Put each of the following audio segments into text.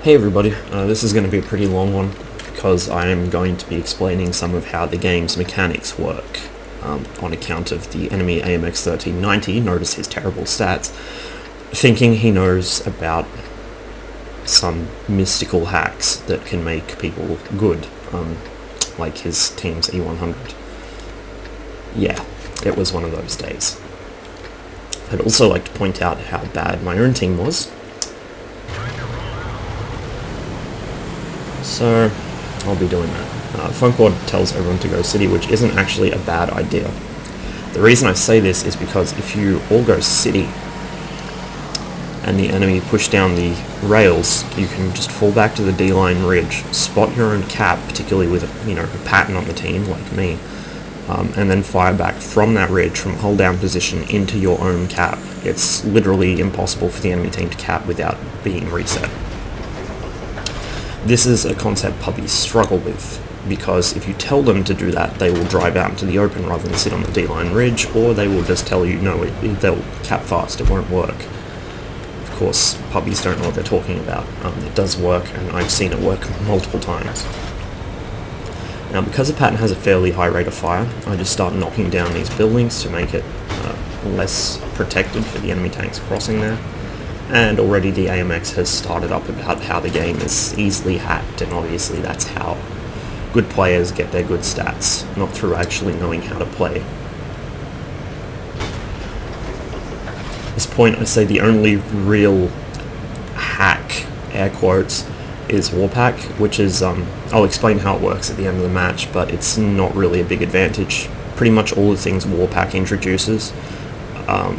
Hey everybody, this is going to be a pretty long one because I am going to be explaining some of how the game's mechanics work on account of the enemy AMX 1390, notice his terrible stats, thinking he knows about some mystical hacks that can make people good, like his team's E100. Yeah, it was one of those days. I'd also like to point out how bad my own team was. So, I'll be doing that. Phone call tells everyone to go city, which isn't actually a bad idea. The reason I say this is because if you all go city, and the enemy push down the rails, you can just fall back to the D-line ridge, spot your own cap, particularly with a pattern on the team, like me, and then fire back from that ridge, from hold down position, into your own cap. It's literally impossible for the enemy team to cap without being reset. This is a concept Pubbies struggle with, because if you tell them to do that, they will drive out into the open rather than sit on the D-line ridge, or they will just tell you, no, they'll cap fast, it won't work. Of course, Pubbies don't know what they're talking about. It does work, and I've seen it work multiple times. Now, because the pattern has a fairly high rate of fire, I just start knocking down these buildings to make it less protected for the enemy tanks crossing there. And already the AMX has started up about how the game is easily hacked, and obviously that's how good players get their good stats, not through actually knowing how to play. At this point, I say the only real hack, air quotes, is Warpack, which is, I'll explain how it works at the end of the match, but it's not really a big advantage. Pretty much all the things Warpack introduces, a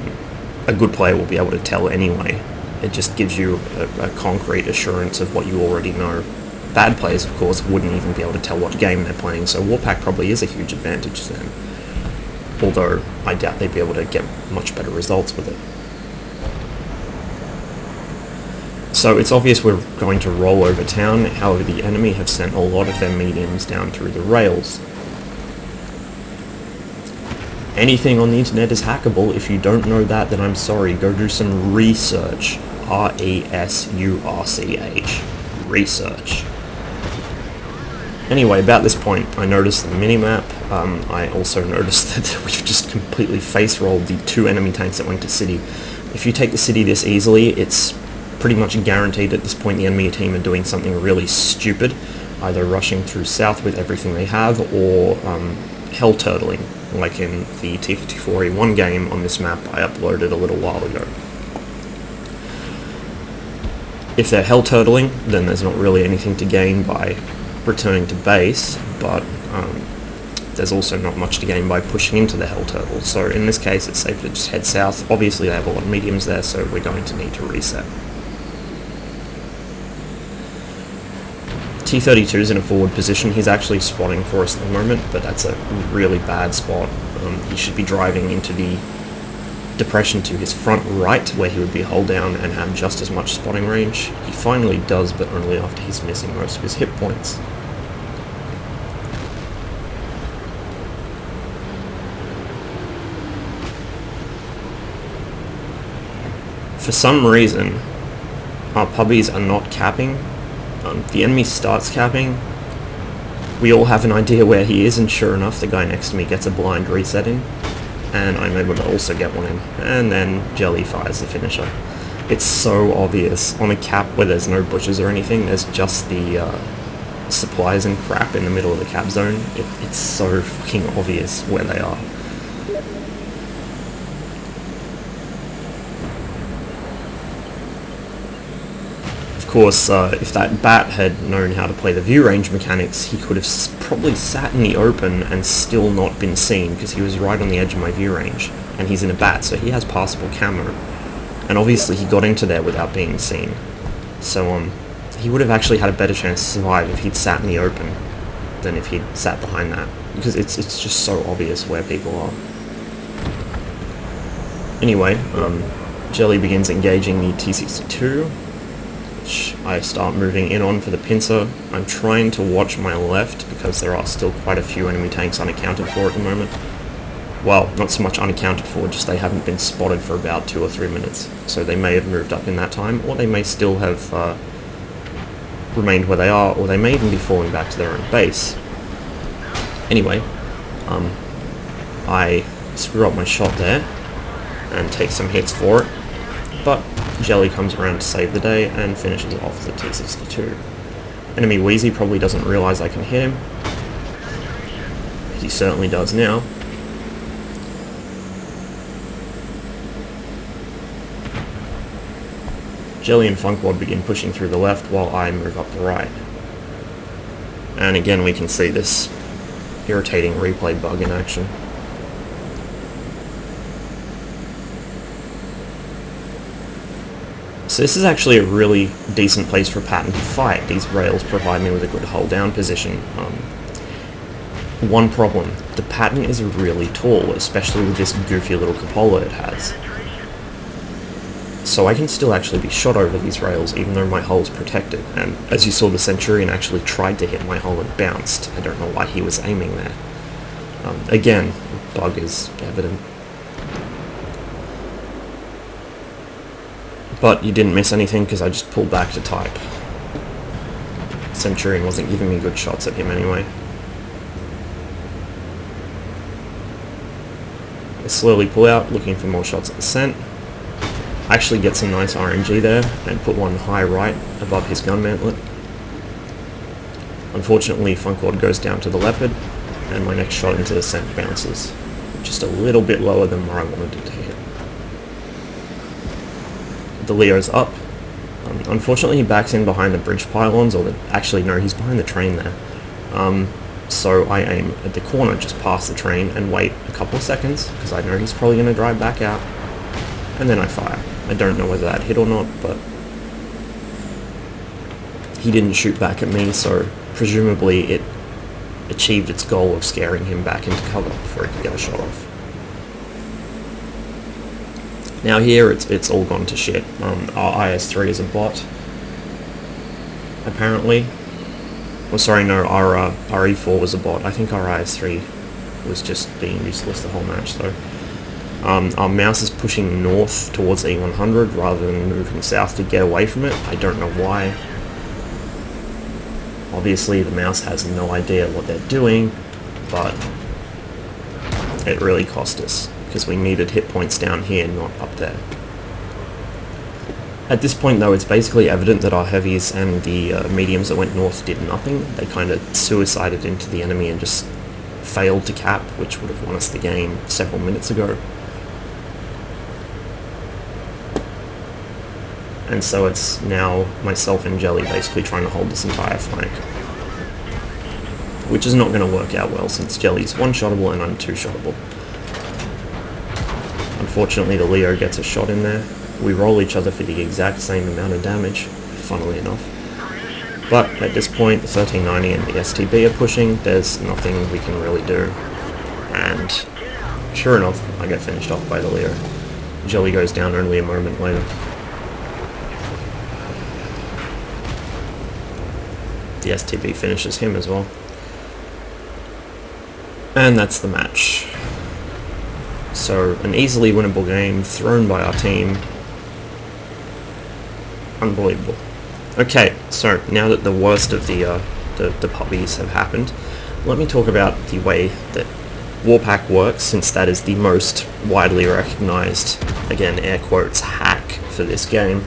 good player will be able to tell anyway. It just gives you a concrete assurance of what you already know. Bad players, of course, wouldn't even be able to tell what game they're playing, so Warpack probably is a huge advantage to them. Although, I doubt they'd be able to get much better results with it. So it's obvious we're going to roll over town, however the enemy have sent a lot of their mediums down through the rails. Anything on the internet is hackable. If you don't know that, then I'm sorry. Go do some research. R-E-S-U-R-C-H. Research. Anyway, about this point, I noticed the minimap. I also noticed that we've just completely face-rolled the two enemy tanks that went to city. If you take the city this easily, it's pretty much guaranteed at this point the enemy team are doing something really stupid, either rushing through south with everything they have, or hell turtling, like in the T54E1 game on this map I uploaded a little while ago. If they're hell turtling, then there's not really anything to gain by returning to base, but there's also not much to gain by pushing into the hell turtle, so in this case it's safe to just head south. Obviously they have a lot of mediums there, so we're going to need to reset. T32 is in a forward position. He's actually spotting for us at the moment, but that's a really bad spot. He should be driving into the depression to his front right, where he would be hold down and have just as much spotting range. He finally does, but only after he's missing most of his hit points. For some reason, our Pubbies are not capping. The enemy starts capping, we all have an idea where he is, and sure enough the guy next to me gets a blind reset in, and I'm able to also get one in, and then Jelly fires the finisher. It's so obvious. On a cap where there's no bushes or anything, there's just the supplies and crap in the middle of the cap zone. It's so fucking obvious where they are. Of course, if that bat had known how to play the view range mechanics, he could have probably sat in the open and still not been seen, because he was right on the edge of my view range, and he's in a bat, so he has passable camo, and obviously he got into there without being seen. So he would have actually had a better chance to survive if he'd sat in the open than if he'd sat behind that, because it's just so obvious where people are. Anyway, Jelly begins engaging the T62. I start moving in on for the pincer. I'm trying to watch my left because there are still quite a few enemy tanks unaccounted for at the moment. Well, not so much unaccounted for, just they haven't been spotted for about 2 or 3 minutes. So they may have moved up in that time, or they may still have remained where they are, or they may even be falling back to their own base. Anyway, I screw up my shot there and take some hits for it, but Jelly comes around to save the day and finishes off the T-62. Enemy Wheezy probably doesn't realise I can hit him. He certainly does now. Jelly and Funkwad begin pushing through the left while I move up the right. And again we can see this irritating replay bug in action. So this is actually a really decent place for Patton to fight. These rails provide me with a good hold down position. One problem, the Patton is really tall, especially with this goofy little cupola it has. So I can still actually be shot over these rails even though my hull's protected, and as you saw, the Centurion actually tried to hit my hull and bounced. I don't know why he was aiming there. Again, the bug is evident. But you didn't miss anything because I just pulled back to type. Centurion wasn't giving me good shots at him anyway. I slowly pull out, looking for more shots at the cent. I actually get some nice RNG there and put one high right above his gun mantlet. Unfortunately, Funkwad goes down to the Leopard, and my next shot into the cent bounces. Just a little bit lower than where I wanted it to hit. The Leo's up. Unfortunately, he backs in behind the bridge pylons, or actually no, he's behind the train there. So I aim at the corner just past the train and wait a couple of seconds, because I know he's probably going to drive back out, and then I fire. I don't know whether that hit or not, but he didn't shoot back at me, so presumably it achieved its goal of scaring him back into cover before he could get a shot off. Now here it's all gone to shit. Our IS-3 is a bot, apparently. Oh, sorry, no, our E4 was a bot. I think our IS-3 was just being useless the whole match, though. Our mouse is pushing north towards E100 rather than moving south to get away from it. I don't know why. Obviously, the mouse has no idea what they're doing, but it really cost us, because we needed hit points down here, not up there. At this point though, it's basically evident that our heavies and the mediums that went north did nothing. They kind of suicided into the enemy and just failed to cap, which would have won us the game several minutes ago. And so it's now myself and Jelly basically trying to hold this entire flank, which is not going to work out well since Jelly's one-shottable and I'm two-shottable. Unfortunately, the Leo gets a shot in there. We roll each other for the exact same amount of damage, funnily enough. But at this point, the 1390 and the STB are pushing. There's nothing we can really do. And sure enough, I get finished off by the Leo. Jelly goes down only a moment later. The STB finishes him as well. And that's the match. So, an easily winnable game, thrown by our team. Unbelievable. Okay, so now that the worst of the puppies have happened, let me talk about the way that Warpack works, since that is the most widely recognized, again, air quotes, hack for this game.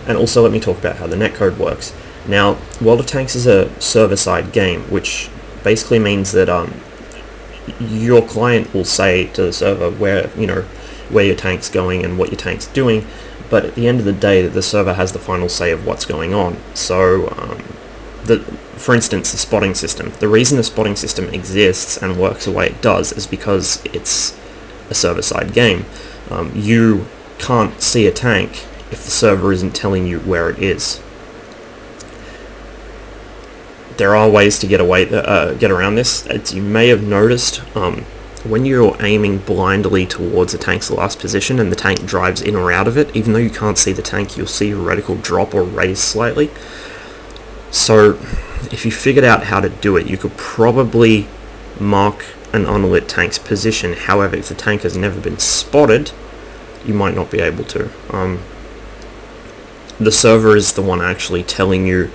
And also let me talk about how the netcode works. Now, World of Tanks is a server-side game, which basically means that your client will say to the server where your tank's going and what your tank's doing, but at the end of the day, the server has the final say of what's going on. So, for instance, the spotting system. The reason the spotting system exists and works the way it does is because it's a server-side game. You can't see a tank if the server isn't telling you where it is. There are ways to get around this. As you may have noticed, when you're aiming blindly towards a tank's last position and the tank drives in or out of it, even though you can't see the tank, you'll see your reticle drop or raise slightly. So if you figured out how to do it, you could probably mark an unlit tank's position. However, if the tank has never been spotted, you might not be able to. The server is the one actually telling you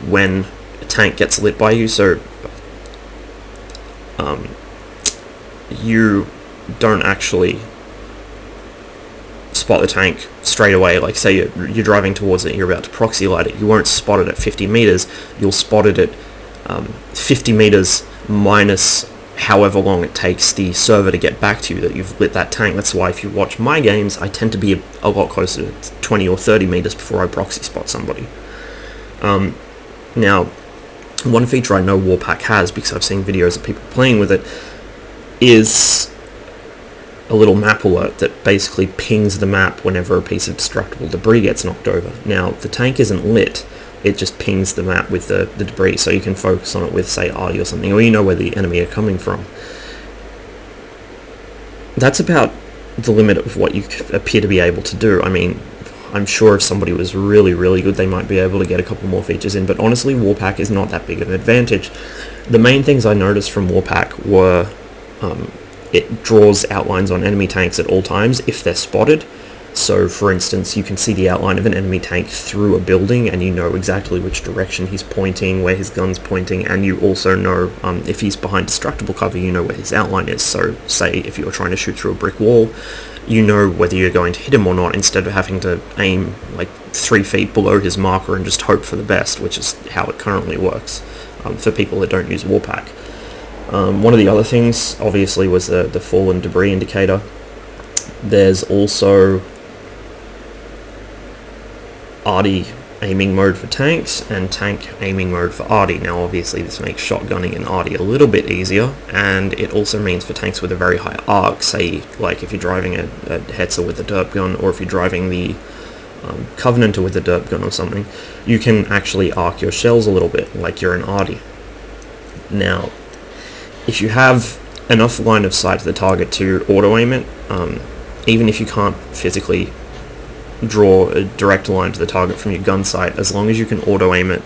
when a tank gets lit by you, so you don't actually spot the tank straight away. Like, say you're driving towards it, you're about to proxy light it, you won't spot it at 50 meters, you'll spot it at 50 meters minus however long it takes the server to get back to you that you've lit that tank. That's why if you watch my games, I tend to be a lot closer to 20 or 30 meters before I proxy spot somebody. Now, one feature I know Warpack has, because I've seen videos of people playing with it, is a little map alert that basically pings the map whenever a piece of destructible debris gets knocked over. Now, the tank isn't lit, it just pings the map with the debris, so you can focus on it with, say, arty or something, or you know where the enemy are coming from. That's about the limit of what you appear to be able to do. I mean, I'm sure if somebody was really, really good, they might be able to get a couple more features in, but honestly, Warpack is not that big of an advantage. The main things I noticed from Warpack were it draws outlines on enemy tanks at all times if they're spotted. So, for instance, you can see the outline of an enemy tank through a building, and you know exactly which direction he's pointing, where his gun's pointing, and you also know if he's behind destructible cover, you know where his outline is. So, say if you're trying to shoot through a brick wall, you know whether you're going to hit him or not, instead of having to aim like 3 feet below his marker and just hope for the best, which is how it currently works for people that don't use Warpack. One of the other things, obviously, was the fallen debris indicator. There's also arty aiming mode for tanks and tank aiming mode for arty. Now, obviously, this makes shotgunning in arty a little bit easier, and it also means for tanks with a very high arc, say, like if you're driving a Hetzer with a derp gun, or if you're driving the Covenanter with a derp gun or something, you can actually arc your shells a little bit, like you're an arty. Now, if you have enough line of sight to the target to auto-aim it, even if you can't physically draw a direct line to the target from your gun sight, as long as you can auto-aim it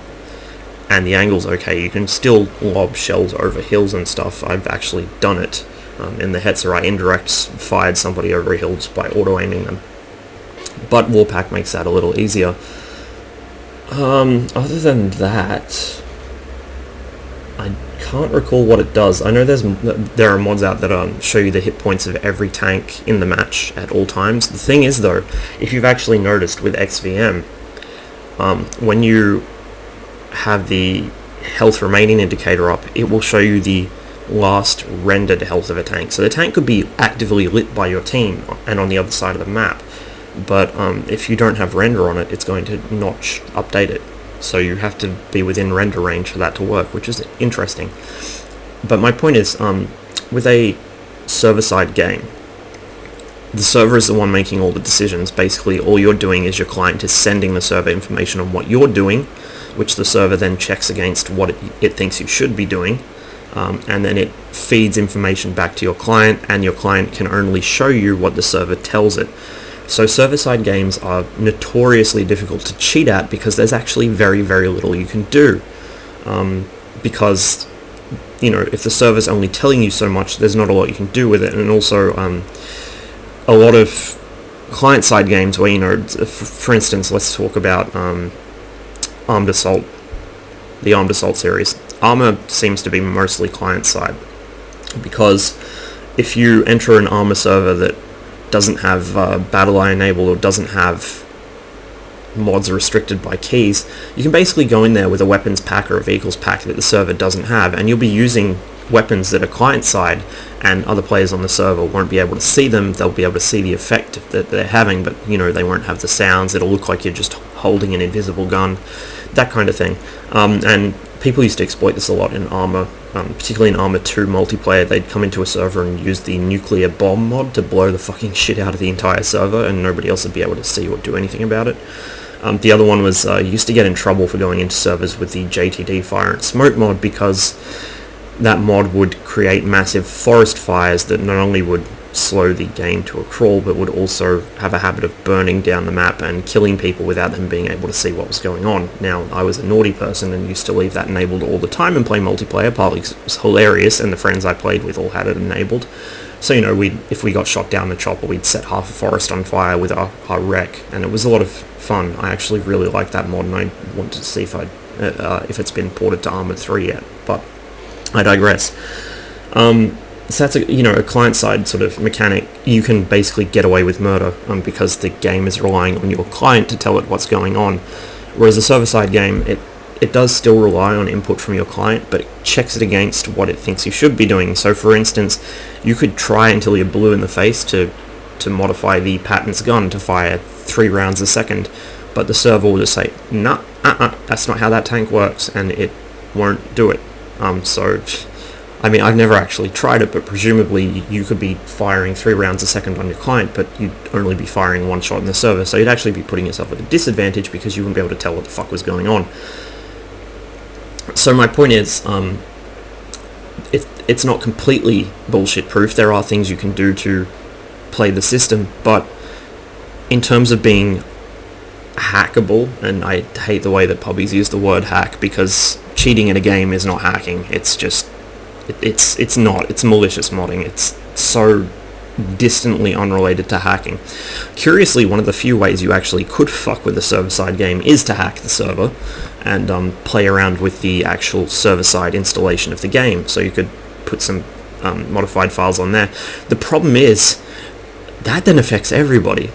and the angle's okay, you can still lob shells over hills and stuff. I've actually done it. In the Hetzer, I indirect fired somebody over a hill just by auto-aiming them. But Warpack makes that a little easier. Other than that, I can't recall what it does. I know there are mods out that show you the hit points of every tank in the match at all times. The thing is, though, if you've actually noticed with XVM, when you have the health remaining indicator up, it will show you the last rendered health of a tank. So the tank could be actively lit by your team and on the other side of the map, but if you don't have render on it, it's going to not update it. So you have to be within render range for that to work, which is interesting. But my point is, with a server-side game, the server is the one making all the decisions. Basically, all you're doing is your client is sending the server information on what you're doing, which the server then checks against what it thinks you should be doing, and then it feeds information back to your client, and your client can only show you what the server tells it. So server-side games are notoriously difficult to cheat at because there's actually very, very little you can do. Because, you know, if the server's only telling you so much, there's not a lot you can do with it. And also, a lot of client-side games where, you know, for instance, let's talk about Armed Assault, the Armed Assault series. Armor seems to be mostly client-side, because if you enter an Armor server that doesn't have BattlEye enabled or doesn't have mods restricted by keys, you can basically go in there with a weapons pack or a vehicles pack that the server doesn't have, and you'll be using weapons that are client-side, and other players on the server won't be able to see them. They'll be able to see the effect that they're having, but, you know, they won't have the sounds. It'll look like you're just holding an invisible gun, that kind of thing. And people used to exploit this a lot in Armor, particularly in Armor 2 multiplayer. They'd come into a server and use the nuclear bomb mod to blow the fucking shit out of the entire server, and nobody else would be able to see or do anything about it. The other one was, you used to get in trouble for going into servers with the JTD Fire and Smoke mod, because that mod would create massive forest fires that not only would slow the game to a crawl, but would also have a habit of burning down the map and killing people without them being able to see what was going on. Now, I was a naughty person and used to leave that enabled all the time and play multiplayer, partly because it was hilarious and the friends I played with all had it enabled. So, you know, if we got shot down the chopper, we'd set half a forest on fire with our wreck, and it was a lot of fun. I actually really liked that mod, and I wanted to see if I'd if it's been ported to Armored 3 yet, but I digress. So that's a client-side sort of mechanic. You can basically get away with murder because the game is relying on your client to tell it what's going on, whereas a server-side game, it does still rely on input from your client, but it checks it against what it thinks you should be doing. So for instance, you could try until you're blue in the face to modify the Patton's gun to fire 3 rounds a second, but the server will just say, nah, that's not how that tank works, and it won't do it. So, I mean, I've never actually tried it, but presumably you could be firing 3 rounds a second on your client, but you'd only be firing 1 shot in the server, so you'd actually be putting yourself at a disadvantage because you wouldn't be able to tell what the fuck was going on. So my point is, it's not completely bullshit proof. There are things you can do to play the system, but in terms of being hackable, and I hate the way that Pubbies use the word hack, because cheating in a game is not hacking. It's just, it's malicious modding. It's so distantly unrelated to hacking. Curiously, one of the few ways you actually could fuck with a server-side game is to hack the server and play around with the actual server-side installation of the game. So you could put some modified files on there. The problem is that then affects everybody.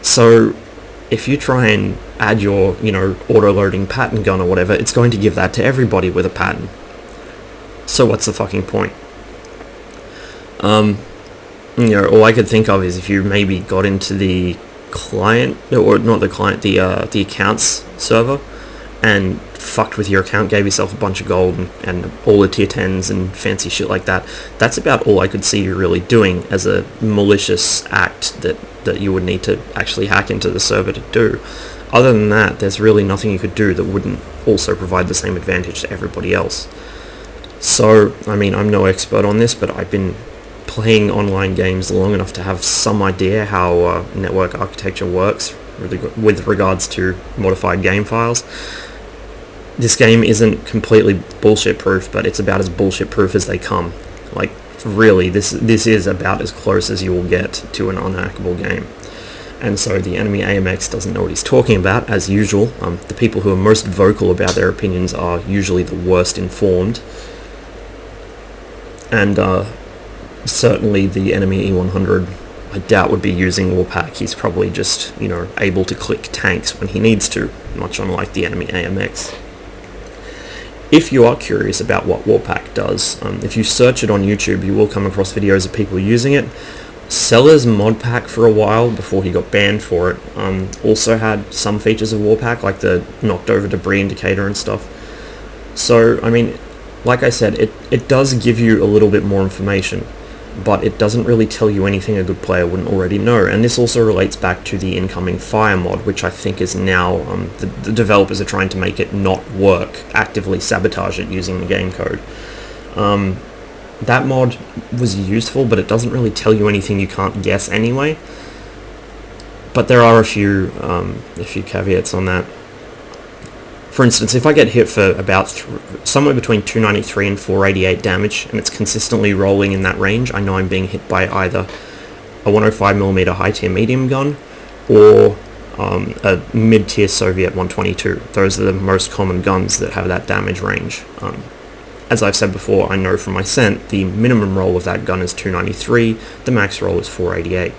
So if you try and add your, auto-loading Patton gun or whatever, it's going to give that to everybody with a Patton. So what's the fucking point? All I could think of is if you maybe got into the client, or not the client, the accounts server, and fucked with your account, gave yourself a bunch of gold and all the tier 10s and fancy shit like that. That's about all I could see you really doing as a malicious act that you would need to actually hack into the server to do. Other than that, there's really nothing you could do that wouldn't also provide the same advantage to everybody else. So, I mean, I'm no expert on this, but I've been playing online games long enough to have some idea how network architecture works with regards to modified game files. This game isn't completely bullshit proof, but it's about as bullshit proof as they come. Like, really, this is about as close as you will get to an unhackable game. And so the enemy AMX doesn't know what he's talking about, as usual. The people who are most vocal about their opinions are usually the worst informed. And certainly the enemy E100, I doubt, would be using Warpack. He's probably just, able to click tanks when he needs to, much unlike the enemy AMX. If you are curious about what Warpack does, if you search it on YouTube, you will come across videos of people using it. Sellers Modpack for a while, before he got banned for it, also had some features of Warpack, like the knocked over debris indicator and stuff. So, I mean, like I said, it does give you a little bit more information, but it doesn't really tell you anything a good player wouldn't already know. And this also relates back to the incoming Fire mod, which I think is now, the developers are trying to make it not work, actively sabotage it using the game code. That mod was useful, but it doesn't really tell you anything you can't guess anyway. But there are a few caveats on that. For instance, if I get hit for about somewhere between 293 and 488 damage, and it's consistently rolling in that range, I know I'm being hit by either a 105mm high-tier medium gun or a mid-tier Soviet 122. Those are the most common guns that have that damage range. As I've said before, I know from my scent, the minimum roll of that gun is 293, the max roll is 488.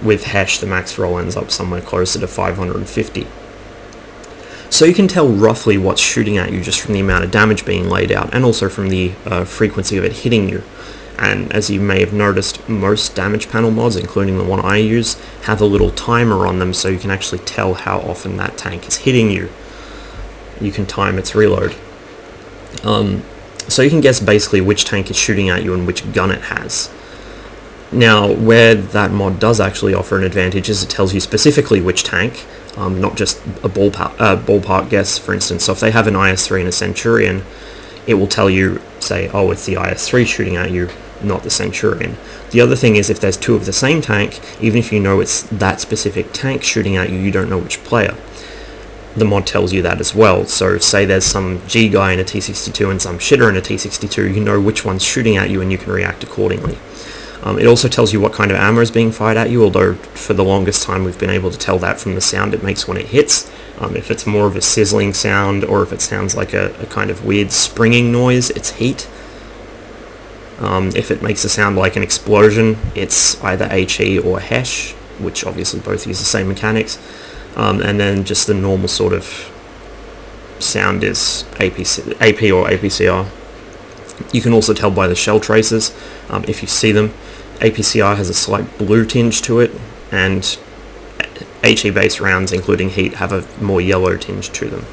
With Hesh, the max roll ends up somewhere closer to 550. So you can tell roughly what's shooting at you just from the amount of damage being laid out, and also from the frequency of it hitting you. And as you may have noticed, most damage panel mods, including the one I use, have a little timer on them so you can actually tell how often that tank is hitting you. You can time its reload. So you can guess basically which tank is shooting at you and which gun it has. Now, where that mod does actually offer an advantage is it tells you specifically which tank, not just a ballpark guess, for instance. So if they have an IS-3 and a Centurion, it will tell you, say, oh, it's the IS-3 shooting at you, not the Centurion. The other thing is if there's two of the same tank, even if you know it's that specific tank shooting at you, you don't know which player. The mod tells you that as well. So say there's some G guy in a T62 and some shitter in a T62, you know which one's shooting at you and you can react accordingly. It also tells you what kind of ammo is being fired at you, although for the longest time we've been able to tell that from the sound it makes when it hits. If it's more of a sizzling sound, or if it sounds like a kind of weird springing noise, it's heat. If it makes a sound like an explosion, it's either HE or HESH, which obviously both use the same mechanics. And then just the normal sort of sound is AP or APCR. You can also tell by the shell traces, if you see them. APCR has a slight blue tinge to it, and HE-based rounds, including heat, have a more yellow tinge to them.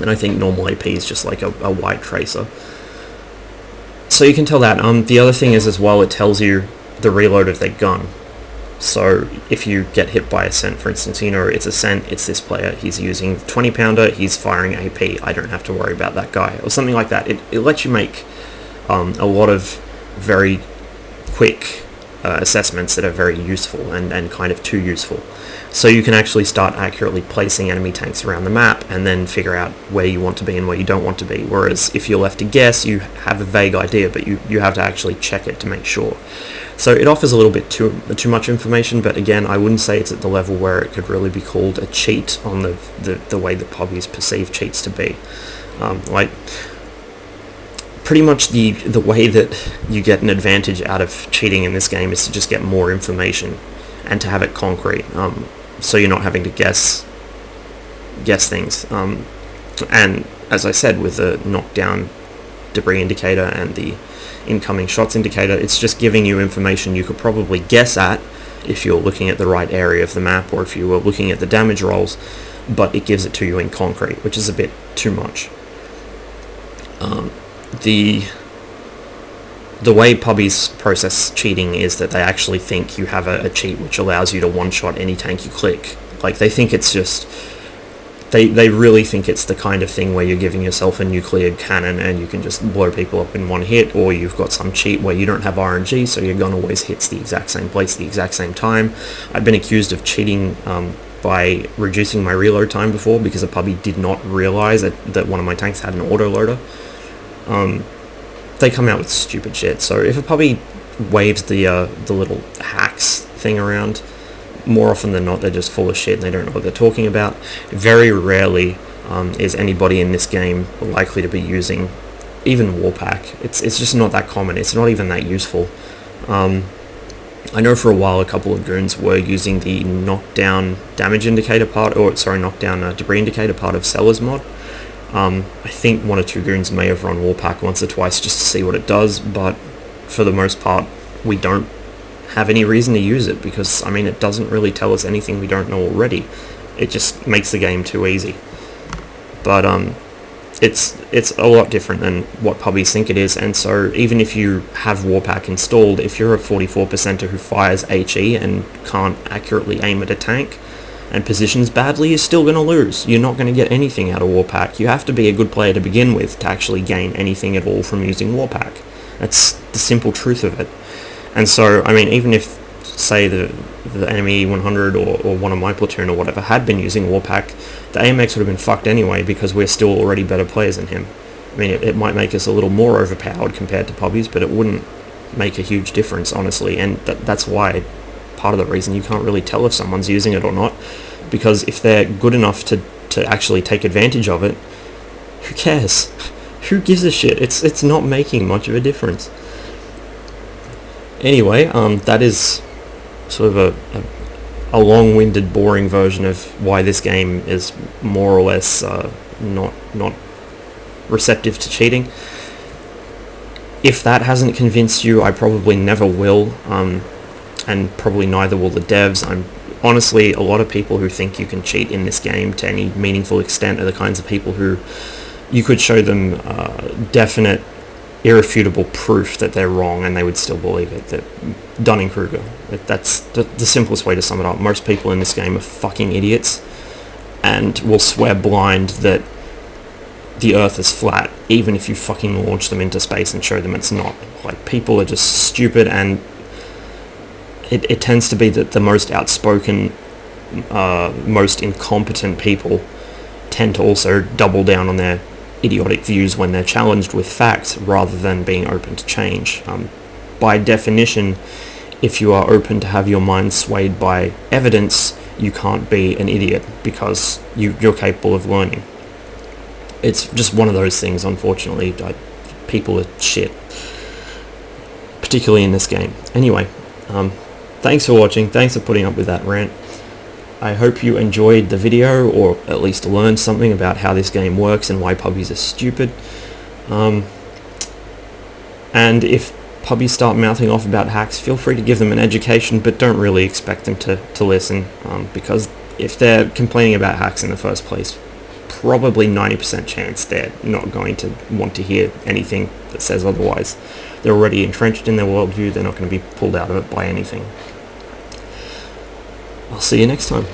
And I think normal AP is just like a white tracer. So you can tell that. The other thing is as well, it tells you the reload of their gun. So if you get hit by a scent, for instance, you know it's a scent, it's this player, he's using 20 pounder, he's firing AP, I don't have to worry about that guy, or something like that. It lets you make a lot of very quick assessments that are very useful and kind of too useful. So you can actually start accurately placing enemy tanks around the map and then figure out where you want to be and where you don't want to be. Whereas if you're left to guess, you have a vague idea, but you have to actually check it to make sure. So it offers a little bit too much information, but again, I wouldn't say it's at the level where it could really be called a cheat on the way that Pubbies perceive cheats to be. Like, pretty much the way that you get an advantage out of cheating in this game is to just get more information and to have it concrete, so you're not having to guess things. And as I said, with the knockdown debris indicator and the incoming shots indicator, it's just giving you information you could probably guess at if you're looking at the right area of the map, or if you were looking at the damage rolls, but it gives it to you in concrete, which is a bit too much. The way Pubbies process cheating is that they actually think you have a cheat which allows you to one-shot any tank you click. Like, they think it's just... They really think it's the kind of thing where you're giving yourself a nuclear cannon and you can just blow people up in one hit, or you've got some cheat where you don't have RNG, so your gun always hits the exact same place at the exact same time. I've been accused of cheating by reducing my reload time before because a puppy did not realize that one of my tanks had an autoloader. They come out with stupid shit. So if a puppy waves the little hacks thing around, more often than not they're just full of shit and they don't know what they're talking about. Very rarely is anybody in this game likely to be using even Warpack. It's just not that common. It's not even that useful. I know for a while a couple of goons were using the knockdown damage indicator part, knockdown debris indicator part of Seller's mod. I think one or two goons may have run Warpack once or twice just to see what it does, but for the most part we don't have any reason to use it, because I mean it doesn't really tell us anything we don't know already. It just makes the game too easy. But it's a lot different than what Pubbies think it is, and so even if you have Warpack installed, if you're a 44%er who fires HE and can't accurately aim at a tank and positions badly, you're still going to lose. You're not going to get anything out of Warpack. You have to be a good player to begin with to actually gain anything at all from using Warpack. That's the simple truth of it. And so, I mean, even if, say, the enemy 100 or one of my platoon or whatever had been using Warpack, the AMX would have been fucked anyway because we're still already better players than him. I mean, it might make us a little more overpowered compared to Pubbies, but it wouldn't make a huge difference, honestly, and that's why part of the reason you can't really tell if someone's using it or not, because if they're good enough to actually take advantage of it, who cares? Who gives a shit? It's not making much of a difference. Anyway, that is sort of a long-winded, boring version of why this game is more or less not receptive to cheating. If that hasn't convinced you, I probably never will, and probably neither will the devs. Honestly, a lot of people who think you can cheat in this game to any meaningful extent are the kinds of people who you could show them definite, irrefutable proof that they're wrong and they would still believe it. That Dunning-Kruger. That's the simplest way to sum it up. Most people in this game are fucking idiots and will swear blind that the Earth is flat, even if you fucking launch them into space and show them it's not. Like, people are just stupid, and it tends to be that the most outspoken, most incompetent people tend to also double down on their idiotic views when they're challenged with facts rather than being open to change. by definition, if you are open to have your mind swayed by evidence, you can't be an idiot because you're capable of learning. It's just one of those things, unfortunately. People are shit, particularly in this game. Anyway, thanks for watching. Thanks for putting up with that rant. I hope you enjoyed the video, or at least learned something about how this game works and why pubbies are stupid. And if pubbies start mouthing off about hacks, feel free to give them an education, but don't really expect them to listen, because if they're complaining about hacks in the first place, probably 90% chance they're not going to want to hear anything that says otherwise. They're already entrenched in their worldview. They're not going to be pulled out of it by anything. I'll see you next time.